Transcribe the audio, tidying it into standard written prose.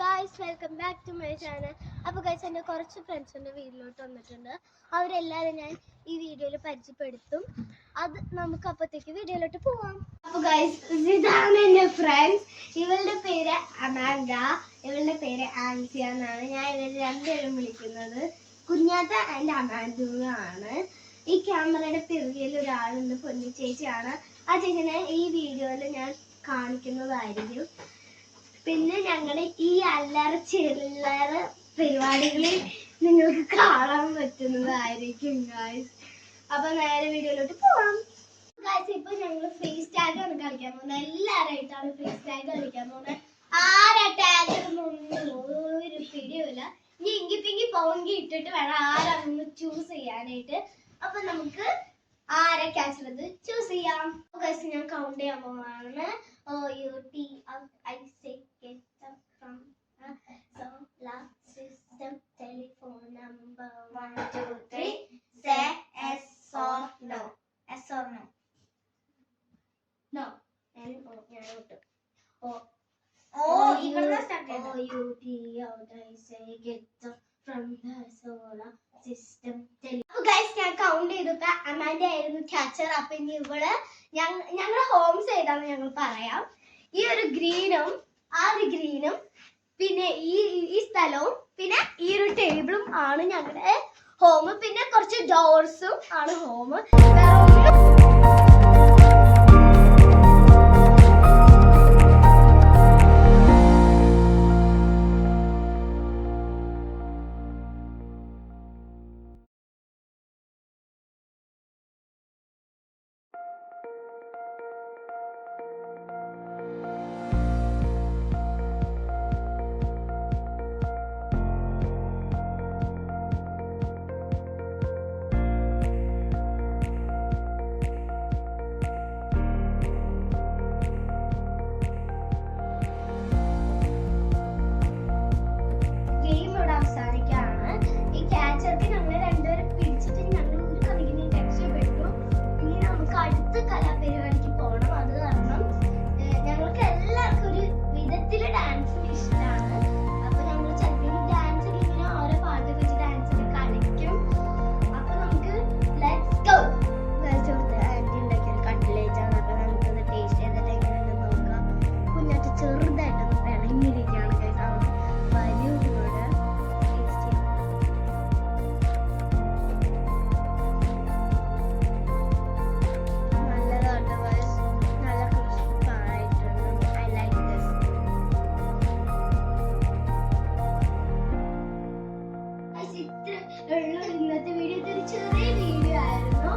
Guys, welcome back to my channel. അപ്പോൾ guys, എൻ്റെ കുറച്ച് ഫ്രണ്ട്സ് എൻ്റെ വീട്ടിലോട്ട് വന്നിട്ടുണ്ട്. അവരെല്ലാവരും ഞാൻ ഈ വീഡിയോയിൽ പരിചയപ്പെടുത്തും. അത് നമുക്ക് അപ്പോഴത്തേക്ക് വീഡിയോയിലോട്ട് പോവാം. അപ്പോൾ ഗൈസ്, ഇതാണ് എൻ്റെ ഫ്രണ്ട്സ്. ഇവളുടെ പേര് അമാൻഡ, ഇവളുടെ പേര് ആൻസിയ എന്നാണ്. ഞാൻ ഇവർ രണ്ടുപേരും വിളിക്കുന്നത്. കുഞ്ഞാത്ത ആൻഡ് അമാൻഡു ആണ്. ഈ ക്യാമറയുടെ പിറകിൽ ഒരാളുണ്ട്, പൊന്നു ചേച്ചിയാണ്. ആ ചേച്ചിനെ ഈ വീഡിയോയിൽ ഞാൻ കാണിക്കുന്നതായിരിക്കും. പിന്നെ ഞങ്ങളുടെ ഈ അല്ലറ ചില്ലറ പരിപാടികളിൽ നിങ്ങൾക്ക് കാണാൻ പറ്റുന്നതായിരിക്കും ഗായ്സ്. അപ്പൊ നേരെ വീഡിയോയിലോട്ട് പോവാം. ഗായ്സ്, ഇപ്പൊ ഞങ്ങൾ ഫ്രീസ് ടാഗ് ആണ് കളിക്കാൻ പോകുന്നത്. എല്ലാവരായിട്ടാണ് ഫ്രീസ് ടാഗ് കളിക്കാൻ പോകുന്നത്. ആരാ ടാഗ് ഒരു പിടിയുമില്ല. ഇനി ഇങ്കി പിങ്കി പൊങ്കി ഇട്ടിട്ട് വേണം ആരാണെന്ന് ചൂസ് ചെയ്യാനായിട്ട്. അപ്പൊ നമുക്ക് ആരെ ക്യാച്ചുള്ളത് ചൂസ് ചെയ്യാം. ഗൈസ്, ഞാൻ കൗണ്ട് ചെയ്യാൻ പോവാണ്. solar system, telephone number 1 2 3. Say yes or no. Yes or no? No. From the solar system. അപ്പൊ ഗൈസ്, ഞാൻ കൗണ്ട് ചെയ്തപ്പോ അമാൻഡ ആയിരുന്നു ക്യാച്ചർ. അപ്പൊ ഇനി ഇവിടെ ഞങ്ങളുടെ ഹോംസ് ഏതാന്ന് ഞങ്ങൾ പറയാം. ഈ ഒരു ഗ്രീനും ആ ഒരു ഗ്രീനും പിന്നെ ഈ സ്ഥലവും പിന്നെ ഈ ഒരു ടേബിളും ആണ് ഞങ്ങളുടെ ഹോം. പിന്നെ കുറച്ച് ഡോർസും ആണ് ഹോം. കലാപരിപാടിക്ക് പോകണം. അത് കാരണം ഞങ്ങൾക്ക് എല്ലാവർക്കും ഒരു വിധത്തിൽ ഡാൻസ് ഇഷ്ടമാണ്. അപ്പൊ ഞങ്ങൾ ചിലപ്പോൾ ഡാൻസ് ഒക്കെ ഇങ്ങനെ ഓരോ പാട്ട് വെച്ച് ഡാൻസ് ഒക്കെ കളിക്കും. അപ്പൊ നമുക്ക് ലെറ്റ്സ് ഗോ. ആന്റി ഉണ്ടാക്കിയ ഒരു കട്ട്ലേറ്റ് ആണ്. അപ്പൊ നമുക്കത് ടേസ്റ്റ് ചെയ്തിട്ട് എങ്ങനെയുണ്ടെന്ന് നോക്കാം. കുഞ്ഞാറ്റ് ചെറുതായിട്ടൊന്ന് പിണങ്ങിയിരിക്കുകയാണ്. വലിയ ഒരുപാട് ടേസ്റ്റ് ചെയ്യാം. ഇന്നത്തെ വീഡിയോ ചെറിയ വീഡിയോ ആയിരുന്നു.